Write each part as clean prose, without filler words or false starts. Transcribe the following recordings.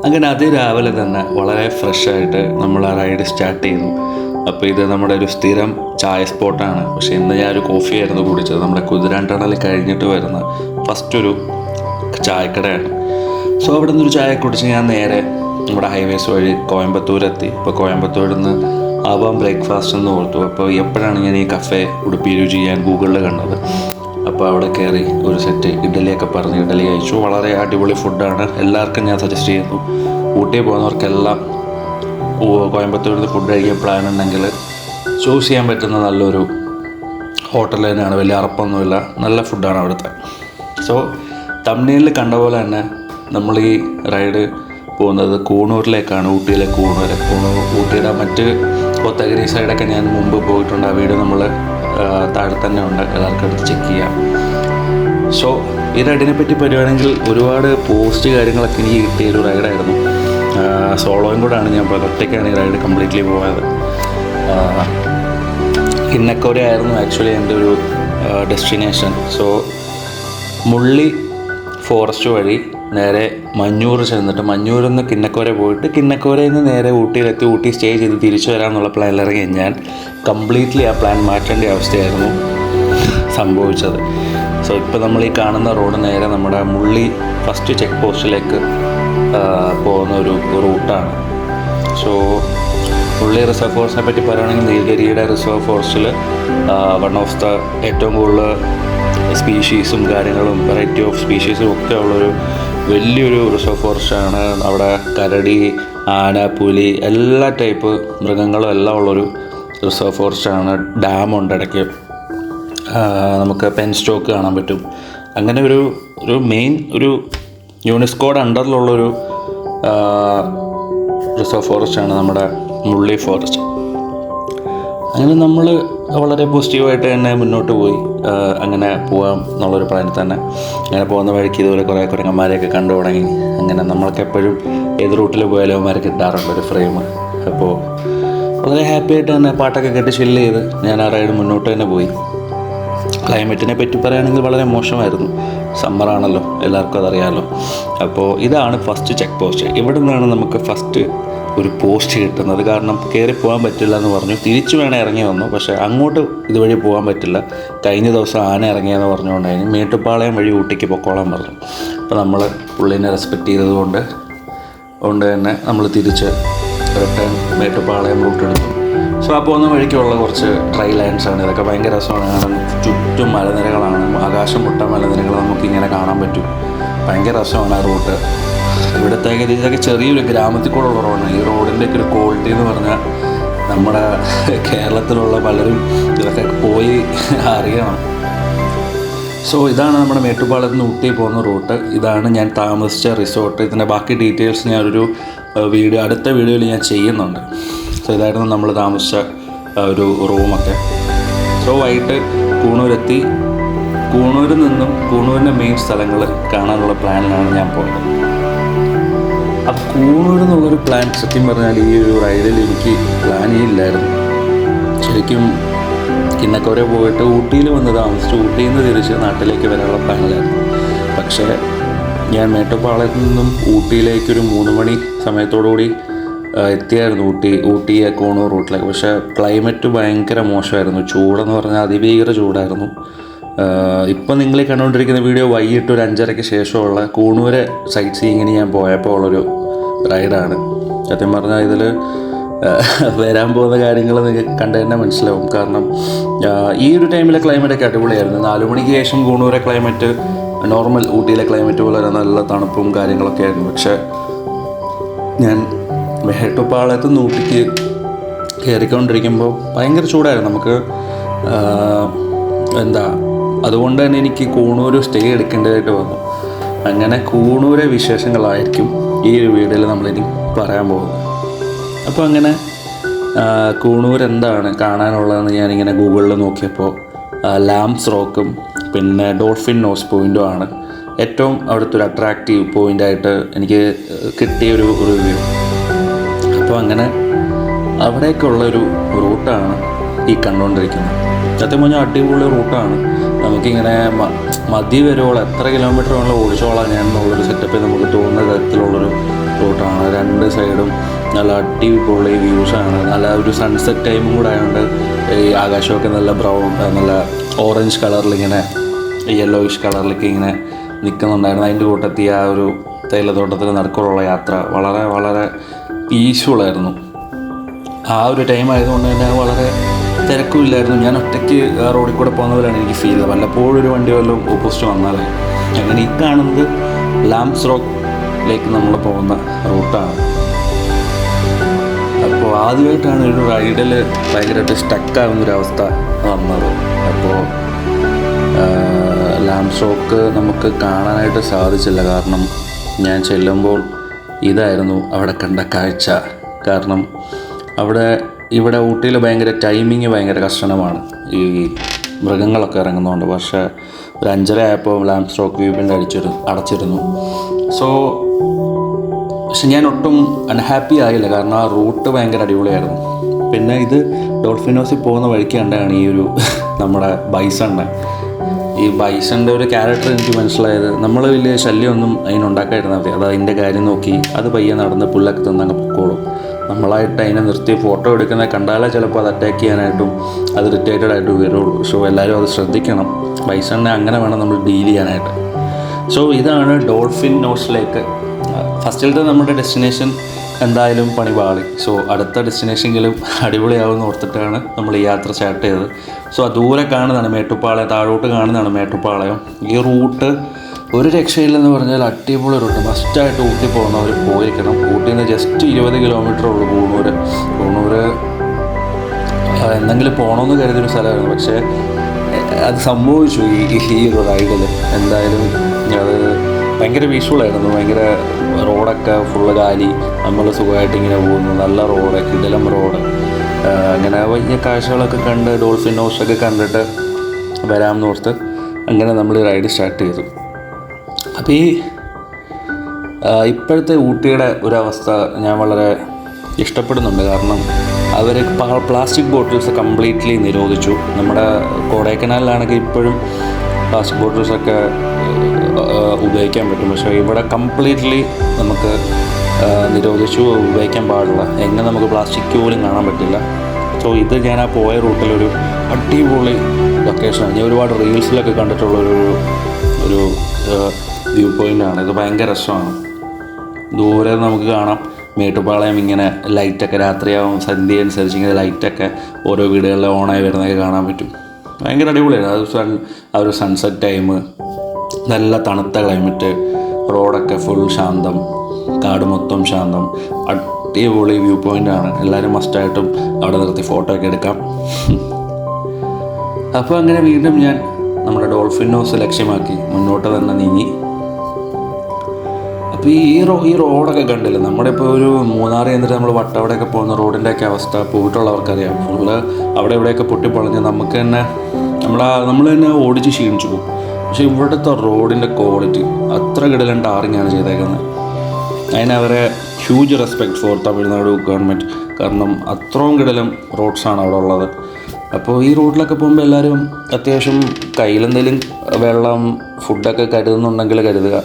അങ്ങനെ അതിരാവിലെ തന്നെ വളരെ ഫ്രഷായിട്ട് നമ്മൾ ആ റൈഡ് സ്റ്റാർട്ട് ചെയ്തു. അപ്പോൾ ഇത് നമ്മുടെ ഒരു സ്ഥിരം ചായ സ്പോട്ടാണ്. പക്ഷേ ഇന്ന് ഞാൻ ഒരു കോഫി ആയിരുന്നു കുടിച്ചത്. നമ്മുടെ കുതിരാൻ കഴിഞ്ഞിട്ട് വരുന്ന ഫസ്റ്റ് ഒരു ചായക്കടയാണ്. സോ അവിടെ നിന്നൊരു ചായ കുടിച്ച് ഞാൻ നേരെ നമ്മുടെ ഹൈവേസ് വഴി കോയമ്പത്തൂരെത്തി. ഇപ്പോൾ കോയമ്പത്തൂരിൽ നിന്ന് ആവാം ബ്രേക്ക്ഫാസ്റ്റ് എന്ന് ഓർത്തു. അപ്പോൾ എപ്പോഴാണ് ഞാൻ ഈ കഫേ ഉടുപ്പി രുചി ഞാൻ ഗൂഗിളിൽ കണ്ടത്. അപ്പോൾ അവിടെ കയറി ഒരു സെറ്റ് ഇഡ്ഡലിയൊക്കെ പറഞ്ഞ് ഇഡ്ഡലി കഴിച്ചു. വളരെ അടിപൊളി ഫുഡാണ്, എല്ലാവർക്കും ഞാൻ സജസ്റ്റ് ചെയ്യുന്നു. ഊട്ടി പോകുന്നവർക്കെല്ലാം കോയമ്പത്തൂരിൽ നിന്ന് ഫുഡ് കഴിക്കാൻ പ്ലാൻ ഉണ്ടെങ്കിൽ ചൂസ് ചെയ്യാൻ പറ്റുന്ന നല്ലൊരു ഹോട്ടൽ തന്നെയാണ്. വലിയ അറപ്പൊന്നുമില്ല, നല്ല ഫുഡാണ് അവിടുത്തെ. സോ തമിഴ്നാട്ടിൽ കണ്ട പോലെ തന്നെ നമ്മൾ ഈ റൈഡ് പോകുന്നത് കൂണൂരിലേക്കാണ്. ഊട്ടിയിലെ കൂണൂർ ഊട്ടിയുടെ മറ്റ് കൊത്തഗിരി സൈഡൊക്കെ ഞാൻ മുമ്പ് പോയിട്ടുണ്ട്. ആ വീഡിയോ നമ്മൾ താഴെ തന്നെ ഉണ്ട്, എല്ലാവർക്കും എടുത്ത് ചെക്ക് ചെയ്യാം. സോ ഈ റൈഡിനെ പറ്റി പറയുകയാണെങ്കിൽ ഒരുപാട് പോസ്റ്റ് കാര്യങ്ങളൊക്കെ എനിക്ക് കിട്ടിയൊരു റൈഡായിരുന്നു. സോളോയും കൂടെയാണ് ഞാൻ ഒറ്റയ്ക്കാണ് ഈ റൈഡ് കംപ്ലീറ്റ്ലി പോയത്. കിന്നക്കോര ആയിരുന്നു ആക്ച്വലി എൻ്റെ ഒരു ഡെസ്റ്റിനേഷൻ. സോ മുള്ളി ഫോറസ്റ്റ് വഴി നേരെ മഞ്ഞൂർ ചെന്നിട്ട് മഞ്ഞൂരിൽ നിന്ന് കിന്നക്കോര പോയിട്ട് കിന്നക്കോരയിൽ നിന്ന് നേരെ ഊട്ടിയിലെത്തി ഊട്ടി സ്റ്റേ ചെയ്ത് തിരിച്ചു വരാമെന്നുള്ള പ്ലാനിലിറങ്ങി ഞാൻ കംപ്ലീറ്റ്ലി ആ പ്ലാൻ മാറ്റേണ്ട അവസ്ഥയായിരുന്നു സംഭവിച്ചത്. സോ ഇപ്പോൾ നമ്മൾ ഈ കാണുന്ന റോഡ് നേരെ നമ്മുടെ മുള്ളി ഫസ്റ്റ് ചെക്ക് പോസ്റ്റിലേക്ക് പോകുന്ന ഒരു റൂട്ടാണ്. സോ മുള്ളി റിസർവ് ഫോറസ്റ്റിനെ പറ്റി പറയുകയാണെങ്കിൽ നീലഗിരിയുടെ റിസർവ് ഫോറസ്റ്റിൽ വൺ ഓഫ് ദ ഏറ്റവും കൂടുതൽ സ്പീഷീസും കാര്യങ്ങളും വെറൈറ്റി ഓഫ് സ്പീഷീസും ഒക്കെ ഉള്ളൊരു വലിയൊരു റിസർവ് ഫോറസ്റ്റാണ്. അവിടെ കരടി, ആന, പുലി എല്ലാ ടൈപ്പ് മൃഗങ്ങളും എല്ലാം ഉള്ളൊരു റിസർവ് ഫോറസ്റ്റാണ്. ഡാമുണ്ട് ഇടയ്ക്ക്, നമുക്ക് പെൻ സ്റ്റോക്ക് കാണാൻ പറ്റും. അങ്ങനെ ഒരു മെയിൻ ഒരു യുനെസ്കോയുടെ അണ്ടറിലുള്ളൊരു റിസർവ് ഫോറസ്റ്റാണ് നമ്മുടെ മുള്ളി ഫോറസ്റ്റ്. അങ്ങനെ നമ്മൾ വളരെ പോസിറ്റീവായിട്ട് തന്നെ മുന്നോട്ട് പോയി. അങ്ങനെ പോകാം എന്നുള്ളൊരു പ്ലാനിൽ തന്നെ അങ്ങനെ പോകുന്ന വഴിക്ക് ഇതുപോലെ കുറേ കുരങ്ങന്മാരെയൊക്കെ കണ്ടു തുടങ്ങി. അങ്ങനെ നമ്മൾക്ക് എപ്പോഴും ഏത് റൂട്ടിൽ പോയാലും അവന്മാർ കിട്ടാറുണ്ട് ഒരു ഫ്രെയിം. അപ്പോൾ വളരെ ഹാപ്പി ആയിട്ട് തന്നെ പാട്ടൊക്കെ കേട്ട് ചില്ല് ചെയ്ത് ഞാൻ ആ റൈഡ് മുന്നോട്ട് തന്നെ പോയി. ക്ലൈമറ്റിനെ പറ്റി പറയുകയാണെങ്കിൽ വളരെ മോശമായിരുന്നു. സമ്മറാണല്ലോ, എല്ലാവർക്കും അതറിയാമല്ലോ. അപ്പോൾ ഇതാണ് ഫസ്റ്റ് ചെക്ക് പോസ്റ്റ്. ഇവിടെ നിന്നാണ് നമുക്ക് ഫസ്റ്റ് ഒരു പോസ്റ്റ് കിട്ടുന്നത്. കാരണം കയറി പോകാൻ പറ്റില്ല എന്ന് പറഞ്ഞു. തിരിച്ചു വേണേൽ ഇറങ്ങി വന്നു, പക്ഷേ അങ്ങോട്ട് ഇതുവഴി പോകാൻ പറ്റില്ല. കഴിഞ്ഞ ദിവസം ആന ഇറങ്ങിയെന്ന് പറഞ്ഞുകൊണ്ടായിരുന്നു മേട്ടുപ്പാളയം വഴി ഊട്ടിക്ക് പൊക്കോളാൻ പറഞ്ഞു. അപ്പോൾ നമ്മൾ പുള്ളിനെ റെസ്പെക്റ്റ് ചെയ്തതുകൊണ്ട് തന്നെ നമ്മൾ തിരിച്ച് റിട്ടേൺ മേട്ടുപ്പാളയം റൂട്ട് എടുത്തു. സോ ആ പോകുന്ന വഴിക്കുള്ള കുറച്ച് ട്രൈ ലാൻഡ്സാണ്. ഇതൊക്കെ ഭയങ്കര രസമാണ് കാണാൻ. ചുറ്റും മലനിരകളാണ്, ആകാശം മുട്ട മലനിരകൾ നമുക്കിങ്ങനെ കാണാൻ പറ്റും. ഭയങ്കര രസമാണ് ആ റൂട്ട്. ഇവിടുത്തെ ഇതൊക്കെ ചെറിയൊരു ഗ്രാമത്തിൽ കൂടെ ഉള്ള റോഡാണ്. ഈ റോഡിൻ്റെയൊക്കെ ഒരു ക്വാളിറ്റി എന്ന് പറഞ്ഞാൽ നമ്മുടെ കേരളത്തിലുള്ള പലരും ഇതൊക്കെ പോയി അറിയണം. സോ ഇതാണ് നമ്മുടെ മേട്ടുപ്പാളയത്ത് നിന്ന് ഊട്ടി പോകുന്ന റൂട്ട്. ഇതാണ് ഞാൻ താമസിച്ച റിസോർട്ട്. ഇതിൻ്റെ ബാക്കി ഡീറ്റെയിൽസ് ഞാനൊരു അടുത്ത വീഡിയോയിൽ ഞാൻ ചെയ്യുന്നുണ്ട്. സോ ഇതായിരുന്നു നമ്മൾ താമസിച്ച ഒരു റൂമൊക്കെ. സോ വൈകിട്ട് കൂണൂരെത്തി. കൂണൂരിൽ നിന്നും കൂണൂരിൻ്റെ മെയിൻ സ്ഥലങ്ങൾ കാണാനുള്ള പ്ലാനിലാണ് ഞാൻ പോയത്. അപ്പോൾ കൂണൂർ എന്നുള്ളൊരു പ്ലാൻ സത്യം പറഞ്ഞാൽ ഈ ഒരു റൈഡിൽ എനിക്ക് പ്ലാനേ ഇല്ലായിരുന്നു. ശരിക്കും കിന്നക്കോര പോയിട്ട് ഊട്ടിയിൽ വന്ന് താമസിച്ച് ഊട്ടിയിൽ നിന്ന് തിരിച്ച് നാട്ടിലേക്ക് വരാനുള്ള പ്ലാനിലായിരുന്നു. പക്ഷേ ഞാൻ മേട്ടുപ്പാളയത്തു നിന്നും ഊട്ടിയിലേക്കൊരു 3 മണി സമയത്തോടുകൂടി എത്തിയായിരുന്നു ഊട്ടിയെ കൂണൂർ റൂട്ടിലേക്ക്. പക്ഷേ ക്ലൈമറ്റ് ഭയങ്കര മോശമായിരുന്നു. ചൂടെന്ന് പറഞ്ഞാൽ അതിഭീകര ചൂടായിരുന്നു. ഇപ്പം നിങ്ങൾ കണ്ടുകൊണ്ടിരിക്കുന്ന വീഡിയോ വൈകിട്ട് ഒരു 5:30-ക്ക് ശേഷമുള്ള കൂണൂര് സൈറ്റ് സീയിങ്ങിന് ഞാൻ പോയപ്പോൾ ഉള്ളൊരു റൈഡാണ്. സത്യം പറഞ്ഞാൽ ഇതിൽ വരാൻ പോകുന്ന കാര്യങ്ങൾ നിങ്ങൾക്ക് കണ്ടു തന്നെ മനസ്സിലാവും. കാരണം ഈ ഒരു ടൈമിലെ ക്ലൈമറ്റൊക്കെ അടിപൊളിയായിരുന്നു. 4 മണിക്ക് ശേഷം കൂണൂരെ ക്ലൈമറ്റ് നോർമൽ ഊട്ടിയിലെ ക്ലൈമറ്റ് പോലെ നല്ല തണുപ്പും കാര്യങ്ങളൊക്കെ ആയിരുന്നു. പക്ഷേ ഞാൻ മേട്ടുപ്പാളയത്ത് നിന്ന് ഊട്ടിക്ക് കയറിക്കൊണ്ടിരിക്കുമ്പോൾ ഭയങ്കര ചൂടായിരുന്നു. നമുക്ക് അതുകൊണ്ട് തന്നെ എനിക്ക് കൂണൂർ സ്റ്റേ എടുക്കേണ്ടതായിട്ട് വന്നു. അങ്ങനെ കൂണൂരെ വിശേഷങ്ങളായിരിക്കും ഈ ഒരു വീഡിയോയിൽ നമ്മളിനി പറയാൻ പോകുന്നത്. അപ്പോൾ അങ്ങനെ കൂണൂർ എന്താണ് കാണാനുള്ളതെന്ന് ഞാനിങ്ങനെ ഗൂഗിളിൽ നോക്കിയപ്പോൾ ലാംസ് റോക്കും പിന്നെ ഡോൾഫിൻ നോസ് പോയിൻറ്റും ആണ് ഏറ്റവും അവിടുത്തെ ഒരു അട്രാക്റ്റീവ് പോയിൻ്റായിട്ട് എനിക്ക് കിട്ടിയൊരു റിവ്യൂ. അപ്പോൾ അങ്ങനെ അവിടേക്കുള്ളൊരു റൂട്ടാണ് ഈ കണ്ടുകൊണ്ടിരിക്കുന്നത്. സത്യം പറഞ്ഞാൽ അടിപൊളി റൂട്ടാണ്. നമുക്കിങ്ങനെ മതി വരുവോളം എത്ര കിലോമീറ്റർ വേണമെങ്കിലും ഓടിച്ചോളാം ഞാൻ എന്നുള്ളൊരു സെറ്റപ്പിൽ നമുക്ക് തോന്നുന്ന തരത്തിലുള്ളൊരു റൂട്ടാണ്. സൈഡും നല്ല അടിപൊളി വ്യൂസാണ്. നല്ല ഒരു സൺസെറ്റ് ടൈമും കൂടെ ആയതുകൊണ്ട് ഈ ആകാശമൊക്കെ നല്ല ബ്രൗൺ, നല്ല ഓറഞ്ച് കളറിലിങ്ങനെ യെല്ലോയിഷ് കളറിലൊക്കെ ഇങ്ങനെ നിൽക്കുന്നുണ്ടായിരുന്നു. അതിൻ്റെ കൂട്ടത്തിൽ ആ ഒരു തേയിലത്തോട്ടത്തിൽ നടക്കുള്ള യാത്ര വളരെ വളരെ പീസ്ഫുള്ളായിരുന്നു. ആ ഒരു ടൈം ആയതുകൊണ്ട് തന്നെ വളരെ തിരക്കുമില്ലായിരുന്നു. ഞാൻ ഒറ്റയ്ക്ക് റോഡിൽ കൂടെ പോകുന്ന പോലെയാണ് എനിക്ക് ഫീൽ ചെയ്തത്. വല്ലപ്പോഴും ഒരു വണ്ടി വല്ലതും ഓപ്പോസിറ്റ് വന്നാലേ. അങ്ങനെ ഈ കാണുന്നത് ലാംസ് റോക്കിലേക്ക് നമ്മൾ പോകുന്ന റൂട്ടാണ്. അപ്പോൾ ആദ്യമായിട്ടാണ് ഒരു റൈഡിൽ ഭയങ്കരമായിട്ട് സ്റ്റക്കാവുന്നൊരവസ്ഥ വന്നത്. അപ്പോൾ ലാംസ് റോക്ക് നമുക്ക് കാണാനായിട്ട് സാധിച്ചില്ല. കാരണം ഞാൻ ചെല്ലുമ്പോൾ ഇതായിരുന്നു അവിടെ കണ്ട കാഴ്ച. കാരണം ഇവിടെ ഊട്ടിയിൽ ഭയങ്കര ടൈമിങ് ഭയങ്കര കർശനമാണ്, ഈ മൃഗങ്ങളൊക്കെ ഇറങ്ങുന്നതുകൊണ്ട്. പക്ഷേ ഒരു 5:30 ആയപ്പോൾ ലാംസ് റോക്ക് വ്യൂ പോയിൻ്റ് അടച്ചിരുന്നു. പക്ഷെ ഞാൻ ഒട്ടും അൺഹാപ്പി ആയില്ല, കാരണം ആ റൂട്ട് ഭയങ്കര അടിപൊളിയായിരുന്നു. പിന്നെ ഇത് ഡോൾഫിനോസിൽ പോകുന്ന വഴിക്ക് കണ്ടാണ് ഈ ഒരു നമ്മുടെ ബൈസണിനെ. ഈ ബൈസണിൻ്റെ ഒരു ക്യാരക്ടർ എനിക്ക് മനസ്സിലായത്, നമ്മൾ വലിയ ശല്യമൊന്നും അതിനുണ്ടാക്കാതിരുന്നാൽ മതി. അത് അതിൻ്റെ കാര്യം നോക്കി അത് പയ്യെ നടന്ന് പുല്ലൊക്കെ തന്നങ്ങ് പൊക്കോളും. നമ്മളായിട്ട് അതിനെ നിർത്തി ഫോട്ടോ എടുക്കുന്നത് കണ്ടാലേ ചിലപ്പോൾ അത് അറ്റാക്ക് ചെയ്യാനായിട്ടും അത് ഇറിറ്റേറ്റഡ് ആയിട്ട് വരുള്ളൂ. സോ എല്ലാവരും അത് ശ്രദ്ധിക്കണം. ബൈസണിനെ അങ്ങനെ വേണം നമ്മൾ ഡീൽ ചെയ്യാനായിട്ട്. സോ ഇതാണ് ഡോൾഫിൻ നോസിലേക്ക്. ഫസ്റ്റിലത്തെ നമ്മുടെ ഡെസ്റ്റിനേഷൻ എന്തായാലും പണി പാളി. സോ അടുത്ത ഡെസ്റ്റിനേഷനെങ്കിലും അടിപൊളിയാവുമെന്ന് ഓർത്തിട്ടാണ് നമ്മൾ ഈ യാത്ര സ്റ്റാർട്ട് ചെയ്തത്. സോ ദൂരെ കാണുന്നതാണ് മേട്ടുപ്പാളയം, താഴോട്ട് കാണുന്നതാണ് മേട്ടുപ്പാളയം. ഈ റൂട്ട് ഒരു രക്ഷയില്ലെന്ന് പറഞ്ഞാൽ അടിപൊളി റൂട്ട്. മസ്റ്റായിട്ട് ഊട്ടി പോകുന്നവർ പോയിരിക്കണം. ഊട്ടിയിൽ നിന്ന് ജസ്റ്റ് 20 കിലോമീറ്റർ ഉള്ളൂ കൂണൂർ. എന്തെങ്കിലും പോകണമെന്ന് കരുതിയൊരു സ്ഥലമായിരുന്നു. പക്ഷേ അത് സംഭവിച്ചു ഈ ഒരു റൈഡിൽ. എന്തായാലും അത് ഭയങ്കര പീസ്ഫുള്ളായിരുന്നു. ഭയങ്കര റോഡൊക്കെ ഫുള്ള് കാലി, നമ്മൾ സുഖമായിട്ട് ഇങ്ങനെ പോകുന്നു. നല്ല റോഡ്, കിടിലം റോഡ്. അങ്ങനെ വലിയ കാഴ്ചകളൊക്കെ കണ്ട് ഡോൾഫിൻ ഹൗസൊക്കെ കണ്ടിട്ട് വരാമെന്ന് ഓർത്ത് അങ്ങനെ നമ്മൾ ഈ റൈഡ് സ്റ്റാർട്ട് ചെയ്തു. അപ്പോൾ ഇപ്പോഴത്തെ ഊട്ടിയുടെ ഒരവസ്ഥ ഞാൻ വളരെ ഇഷ്ടപ്പെടുന്നുണ്ട്. കാരണം അവർ പ്ലാസ്റ്റിക് ബോട്ടിൽസ് കംപ്ലീറ്റ്ലി നിരോധിച്ചു. നമ്മുടെ കൊടൈക്കനാലിലാണെങ്കിൽ ഇപ്പോഴും പ്ലാസ്റ്റിക് ബോട്ടിൽസൊക്കെ ഉപയോഗിക്കാൻ പറ്റും. പക്ഷേ ഇവിടെ കംപ്ലീറ്റ്ലി നമുക്ക് നിരോധിച്ചു, ഉപയോഗിക്കാൻ പാടില്ല. എങ്ങനെ നമുക്ക് പ്ലാസ്റ്റിക് പോലും കാണാൻ പറ്റില്ല. സോ ഇത് ഞാൻ ആ പോയ റൂട്ടിലൊരു അടിപൊളി ലൊക്കേഷനാണ്. ഞാൻ ഒരുപാട് റീൽസിലൊക്കെ കണ്ടിട്ടുള്ളൊരു വ്യൂ പോയിൻ്റാണ്. ഇത് ഭയങ്കര രസമാണ്. ദൂരെ നമുക്ക് കാണാം മേട്ടുപ്പാളയം. ഇങ്ങനെ ലൈറ്റൊക്കെ രാത്രിയാവും, സന്ധ്യ അനുസരിച്ച് ഇങ്ങനെ ലൈറ്റൊക്കെ ഓരോ വീടുകളിൽ ഓണായി വരുന്നതൊക്കെ കാണാൻ പറ്റും. ഭയങ്കര അടിപൊളിയാണ്. ആ ഒരു സൺസെറ്റ് ടൈം, നല്ല തണുത്ത ക്ലൈമറ്റ്, റോഡൊക്കെ ഫുൾ ശാന്തം, കാട് മൊത്തം ശാന്തം, അടിപൊളി വ്യൂ പോയിൻ്റാണ്. എല്ലാവരും മസ്റ്റായിട്ടും അവിടെ നിർത്തി ഫോട്ടോ ഒക്കെ എടുക്കാം. അപ്പോൾ അങ്ങനെ വീണ്ടും ഞാൻ നമ്മുടെ ഡോൾഫിൻ ഹൗസ് ലക്ഷ്യമാക്കി മുന്നോട്ട് തന്നെ നീങ്ങി. അപ്പോൾ ഈ റോഡൊക്കെ കണ്ടില്ല, നമ്മുടെ ഇപ്പോൾ ഒരു മൂന്നാർ എന്നിട്ട് നമ്മൾ വട്ടവടയൊക്കെ പോകുന്ന റോഡിൻ്റെയൊക്കെ അവസ്ഥ പോയിട്ടുള്ളവർക്കറിയാം. ഫുള്ള് അവിടെ ഇവിടെയൊക്കെ പൊട്ടിപ്പൊളഞ്ഞ് നമുക്ക് തന്നെ നമ്മൾ തന്നെ ഓടിച്ച് ക്ഷീണിച്ചു പോകും. പക്ഷേ ഇവിടുത്തെ റോഡിൻ്റെ ക്വാളിറ്റി അത്ര കിടലൻ ടാറിങ്ങാണ് ചെയ്തേക്കുന്നത്. അതിനവരെ huge respect for Tamil Nadu government. കാരണം അത്രയും കിടലം റോഡ്സാണ് അവിടെ ഉള്ളത്. അപ്പോൾ ഈ റോഡിലൊക്കെ പോകുമ്പോൾ എല്ലാവരും അത്യാവശ്യം കയ്യിലെന്തെങ്കിലും വെള്ളം, ഫുഡൊക്കെ കരുതുന്നുണ്ടെങ്കിൽ കരുതുക.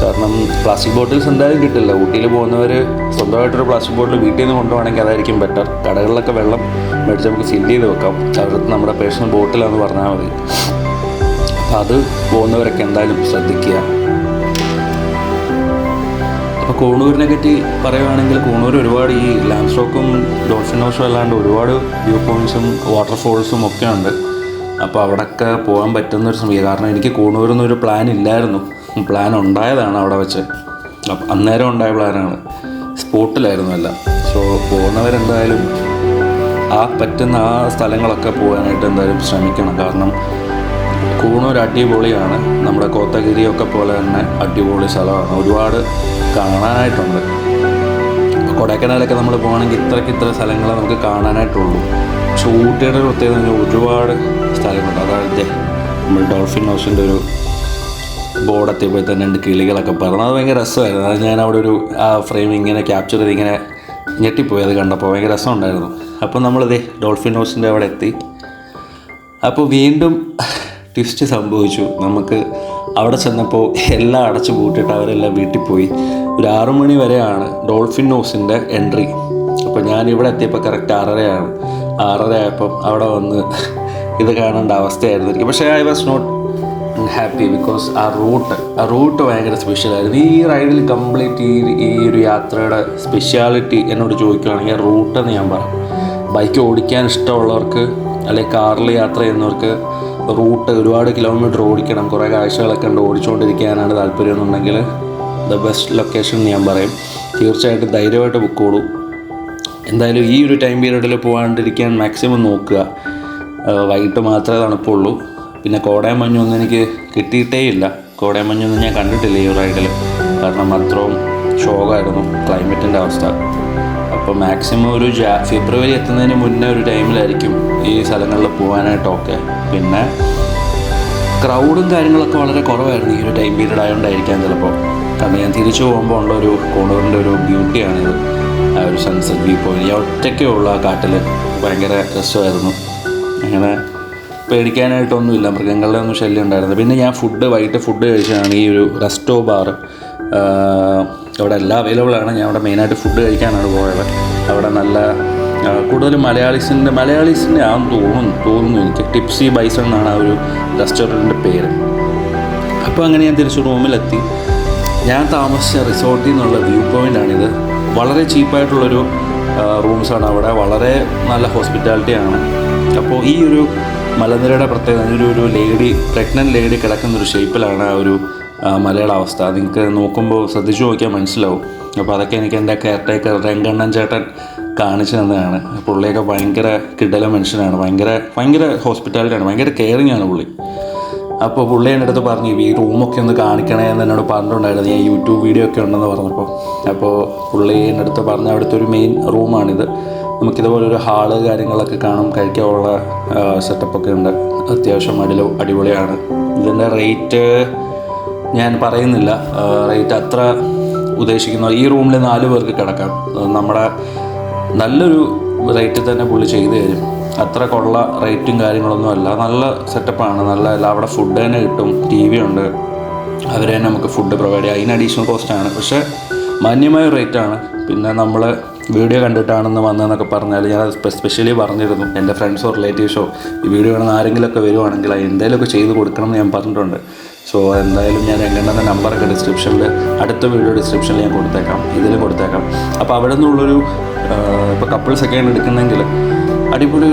കാരണം പ്ലാസ്റ്റിക് ബോട്ടിൽസ് എന്തായാലും കിട്ടില്ല. ഊട്ടിയിൽ പോകുന്നവർ സ്വന്തമായിട്ടൊരു പ്ലാസ്റ്റിക് ബോട്ടിൽ വീട്ടിൽ നിന്ന് കൊണ്ടുപോകണമെങ്കിൽ അതായിരിക്കും ബെറ്റർ. കടകളിലൊക്കെ വെള്ളം മേടിച്ച് നമുക്ക് ഫില്ല് ചെയ്ത് വെക്കാം. അവർക്ക് നമ്മുടെ പേഴ്സണൽ ബോട്ടിലാണെന്ന് പറഞ്ഞാൽ മതി. അപ്പോൾ അത് പോകുന്നവരൊക്കെ എന്തായാലും ശ്രദ്ധിക്കുക. അപ്പോൾ കൂണൂരിനെ പറ്റി പറയുകയാണെങ്കിൽ കൂണൂർ ഒരുപാട് ഈ ലാംസ് റോക്കും ഡോൾഫിൻ ഹൗസും അല്ലാണ്ട് ഒരുപാട് വ്യൂ പോയിൻറ്റ്സും വാട്ടർഫോൾസും ഒക്കെ ഉണ്ട്. അപ്പോൾ അവിടെയൊക്കെ പോകാൻ പറ്റുന്നൊരു സമയം. കാരണം എനിക്ക് കൂണൂരിന്നൊരു പ്ലാൻ ഇല്ലായിരുന്നു. പ്ലാൻ ഉണ്ടായതാണ് അവിടെ വെച്ച്. അന്നേരം ഉണ്ടായ പ്ലാനാണ്, സ്പോട്ടിലായിരുന്നു എല്ലാം. സോ പോകുന്നവരെന്തായാലും പറ്റുന്ന ആ സ്ഥലങ്ങളൊക്കെ പോകാനായിട്ട് എന്തായാലും ശ്രമിക്കണം. കാരണം കൂണൂർ അടിപൊളിയാണ്. നമ്മുടെ കോത്തഗിരിയൊക്കെ പോലെ തന്നെ അടിപൊളി സ്ഥലമാണ്. ഒരുപാട് കാണാനായിട്ടുണ്ട്. കൊടൈക്കനാലൊക്കെ നമ്മൾ പോകുകയാണെങ്കിൽ ഇത്ര സ്ഥലങ്ങളെ നമുക്ക് കാണാനായിട്ടുള്ളൂ. പക്ഷേ ഊട്ടിയുടെ പ്രത്യേകത ഒരുപാട് സ്ഥലങ്ങളുണ്ട്. അതായത് നമ്മൾ ഡോൾഫിൻ ഹൗസിൻ്റെ ഒരു ബോർഡെത്തിയപ്പോൾ തന്നെ 2 കിളികളൊക്കെ പറഞ്ഞു. അത് ഭയങ്കര രസമായിരുന്നു. അത് ഞാൻ അവിടെ ഒരു ഫ്രെയിം ഇങ്ങനെ ക്യാപ്ചർ ചെയ്ത് ഇങ്ങനെ ഞെട്ടിപ്പോയി അത് കണ്ടപ്പോൾ. ഭയങ്കര രസമുണ്ടായിരുന്നു. അപ്പോൾ നമ്മളിതേ ഡോൾഫിൻ ഹൗസിൻ്റെ അവിടെ എത്തി. അപ്പോൾ വീണ്ടും ട്വിസ്റ്റ് സംഭവിച്ചു. നമുക്ക് അവിടെ ചെന്നപ്പോൾ എല്ലാം അടച്ചു പൂട്ടിയിട്ട് അവരെല്ലാം വീട്ടിൽ പോയി. ഒരു 6 മണി വരെയാണ് ഡോൾഫിൻ ഹൗസിൻ്റെ എൻട്രി. അപ്പോൾ ഞാനിവിടെ എത്തിയപ്പോൾ കറക്റ്റ് 6:30 6:30 ആയപ്പം അവിടെ വന്ന് ഇത് കാണേണ്ട അവസ്ഥയായിരുന്നു എനിക്ക്. പക്ഷേ I was not happy because ആ റൂട്ട് ഭയങ്കര സ്പെഷ്യലായിരുന്നു. ഈ റൈഡിൽ കംപ്ലീറ്റ് ഈ ഒരു യാത്രയുടെ സ്പെഷ്യാലിറ്റി എന്നോട് ചോദിക്കുകയാണെങ്കിൽ റൂട്ടെന്ന് ഞാൻ പറയും. ബൈക്ക് ഓടിക്കാൻ ഇഷ്ടമുള്ളവർക്ക് അല്ലെങ്കിൽ കാറിൽ യാത്ര ചെയ്യുന്നവർക്ക് റൂട്ട് ഒരുപാട് കിലോമീറ്റർ ഓടിക്കണം, കുറേ കാഴ്ചകളൊക്കെ ഉണ്ട്, ഓടിച്ചുകൊണ്ടിരിക്കാനാണ് താല്പര്യം എന്നുണ്ടെങ്കിൽ ദ ബെസ്റ്റ് ലൊക്കേഷൻ ഞാൻ പറയും. തീർച്ചയായിട്ടും ധൈര്യമായിട്ട് ബുക്കോളൂ. എന്തായാലും ഈ ഒരു ടൈം പീരീഡിൽ പോകാണ്ടിരിക്കാൻ മാക്സിമം നോക്കുക. വൈകിട്ട് മാത്രമേ തണുപ്പുള്ളൂ. പിന്നെ കോടയും മഞ്ഞൊന്നും എനിക്ക് കിട്ടിയിട്ടേ ഇല്ല. കോടയും മഞ്ഞൊന്നും ഞാൻ കണ്ടിട്ടില്ല ഈ റൈഡിൽ, കാരണം അത്രയും ഷോക്കായിരുന്നു ക്ലൈമറ്റിൻ്റെ അവസ്ഥ. അപ്പോൾ മാക്സിമം ഒരു ഫെബ്രുവരി എത്തുന്നതിന് മുന്നേ ഒരു ടൈമിലായിരിക്കും ഈ സ്ഥലങ്ങളിൽ പോകാനായിട്ടൊക്കെ. പിന്നെ ക്രൗഡും കാര്യങ്ങളൊക്കെ വളരെ കുറവായിരുന്നു ഈ ഒരു ടൈം പീരീഡ് ആയതുകൊണ്ടായിരിക്കാം ചിലപ്പോൾ. കാരണം ഞാൻ തിരിച്ചു പോകുമ്പോൾ ഉള്ളൊരു കോണൂറിൻ്റെ ഒരു ബ്യൂട്ടിയാണിത്, ആ ഒരു സൺസെറ്റ് വ്യൂ പോയിന്റ്. ഞാൻ ഒറ്റയ്ക്കേ ഉള്ളൂ ആ കാട്ടിൽ. ഭയങ്കര രസമായിരുന്നു. അങ്ങനെ പേടിക്കാനായിട്ടൊന്നുമില്ല, മൃഗങ്ങളുടെ ഒന്നും ശല്യം ഉണ്ടായിരുന്നു. പിന്നെ ഞാൻ വൈകിട്ട് ഫുഡ് കഴിച്ചതാണ് ഈ ഒരു റെസ്റ്റോ ബാർ. അവിടെ എല്ലാം അവൈലബിൾ ആണ്. ഞാൻ അവിടെ മെയിനായിട്ട് ഫുഡ് കഴിക്കാനാണ് പോയത്. അവിടെ നല്ല കൂടുതലും മലയാളീസിൻ്റെ ആണെന്ന് തോന്നുന്നു എനിക്ക്. ടിപ്സി ബൈസൺ എന്നാണ് ആ ഒരു റെസ്റ്റോറൻറ്റിൻ്റെ പേര്. അപ്പോൾ അങ്ങനെ ഞാൻ തിരിച്ച് റൂമിലെത്തി. ഞാൻ താമസിച്ച റിസോർട്ടിൽ നിന്നുള്ള വ്യൂ പോയിൻ്റാണിത്. വളരെ ചീപ്പായിട്ടുള്ളൊരു റൂംസാണ് അവിടെ. വളരെ നല്ല ഹോസ്പിറ്റാലിറ്റിയാണ്. അപ്പോൾ ഈ ഒരു മലനിരയുടെ പ്രത്യേകത, ഒരു പ്രഗ്നൻറ്റ് ലേഡി കിടക്കുന്നൊരു ഷേപ്പിലാണ് ആ ഒരു മലയുടെ അവസ്ഥ. നിങ്ങൾക്ക് നോക്കുമ്പോൾ ശ്രദ്ധിച്ചു നോക്കിയാൽ മനസ്സിലാവും. അപ്പോൾ അതൊക്കെ എനിക്ക് എൻ്റെ കെയർ ടേക്കർ രംഗണ്ണൻ ചേട്ടൻ കാണിച്ചു തന്നതാണ്. പുള്ളിയൊക്കെ ഭയങ്കര കിടല മനുഷ്യനാണ്. ഭയങ്കര ഹോസ്പിറ്റാലിറ്റിയാണ്, ഭയങ്കര കെയറിങ് ആണ് പുള്ളി. അപ്പോൾ പുള്ളി എൻ്റെ അടുത്ത് പറഞ്ഞു ഈ റൂമൊക്കെ ഒന്ന് കാണിക്കണേ എന്ന് എന്നോട് പറഞ്ഞിട്ടുണ്ടായിരുന്നു. ഞാൻ യൂട്യൂബ് വീഡിയോ ഒക്കെ ഉണ്ടെന്ന് പറഞ്ഞപ്പോൾ. അപ്പോൾ പുള്ളി എൻ്റെ അടുത്ത് പറഞ്ഞ അവിടുത്തെ ഒരു മെയിൻ റൂമാണിത്. നമുക്കിതുപോലൊരു ഹാള് കാര്യങ്ങളൊക്കെ കാണും, കഴിക്കാനുള്ള സെറ്റപ്പൊക്കെ ഉണ്ട്. അത്യാവശ്യം അടിപൊളിയാണ്. ഇതിൻ്റെ റേറ്റ് ഞാൻ പറയുന്നില്ല, റേറ്റ് അത്ര ഉദ്ദേശിക്കുന്നു. ഈ റൂമിൽ 4 പേർക്ക് കിടക്കാം. നമ്മുടെ നല്ലൊരു റേറ്റിൽ തന്നെ പുള്ളി ചെയ്തു തരും. അത്ര കൊള്ള റേറ്റും കാര്യങ്ങളൊന്നും അല്ല, നല്ല സെറ്റപ്പാണ്. അവിടെ ഫുഡ് തന്നെ കിട്ടും, TV ഉണ്ട്, അവർ തന്നെ നമുക്ക് ഫുഡ് പ്രൊവൈഡ് ചെയ്യും. അതിന് അഡീഷണൽ കോസ്റ്റാണ്, പക്ഷേ മാന്യമായ റേറ്റാണ്. പിന്നെ നമ്മൾ വീഡിയോ കണ്ടിട്ടാണെന്ന് വന്നതെന്നൊക്കെ പറഞ്ഞാൽ ഞാൻ സ്പെഷ്യലി പറഞ്ഞിരുന്നു, എൻ്റെ ഫ്രണ്ട്സോ റിലേറ്റീവ്സോ ഈ വീഡിയോ കാണുന്ന ആരെങ്കിലുമൊക്കെ വരുവാണെങ്കിൽ എന്തെങ്കിലുമൊക്കെ ചെയ്ത് കൊടുക്കണം എന്ന് ഞാൻ പറഞ്ഞിട്ടുണ്ട്. സോ എന്തായാലും ഞാൻ എങ്ങനെയുള്ള നമ്പറൊക്കെ അടുത്ത വീഡിയോ ഡിസ്ക്രിപ്ഷനിൽ ഞാൻ കൊടുത്തേക്കാം, ഇതിൽ കൊടുത്തേക്കാം. അപ്പോൾ അവിടെ നിന്നുള്ളൊരു ഇപ്പോൾ കപ്പിൾസൊക്കെയാണ് എടുക്കുന്നതെങ്കിൽ അടിപൊളി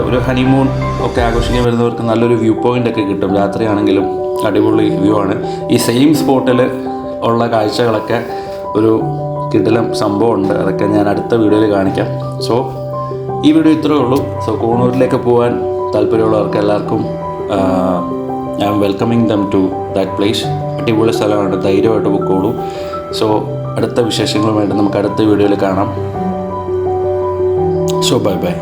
ഒരു ഹണിമൂൺ ഒക്കെ ആഘോഷിക്കാൻ വരുന്നവർക്ക് നല്ലൊരു വ്യൂ പോയിൻ്റൊക്കെ കിട്ടും. രാത്രിയാണെങ്കിലും അടിപൊളി വ്യൂ ആണ്. ഈ സെയിം സ്പോട്ടിൽ ഉള്ള കാഴ്ചകളൊക്കെ ഒരു കിടിലം സംഭവമുണ്ട്. അതൊക്കെ ഞാൻ അടുത്ത വീഡിയോയിൽ കാണിക്കാം. സോ ഈ വീഡിയോ ഇത്രയേ ഉള്ളൂ. സോ കൂണൂരിലേക്ക് പോകാൻ താല്പര്യമുള്ളവർക്ക് എല്ലാവർക്കും I am welcoming them to that place. അടിപൊളി സ്ഥലമാണ്, ധൈര്യമായിട്ട് ബുക്കോളൂ. സോ അടുത്ത വിശേഷങ്ങളുമായിട്ട് നമുക്ക് അടുത്ത വീഡിയോയിൽ കാണാം. So bye bye.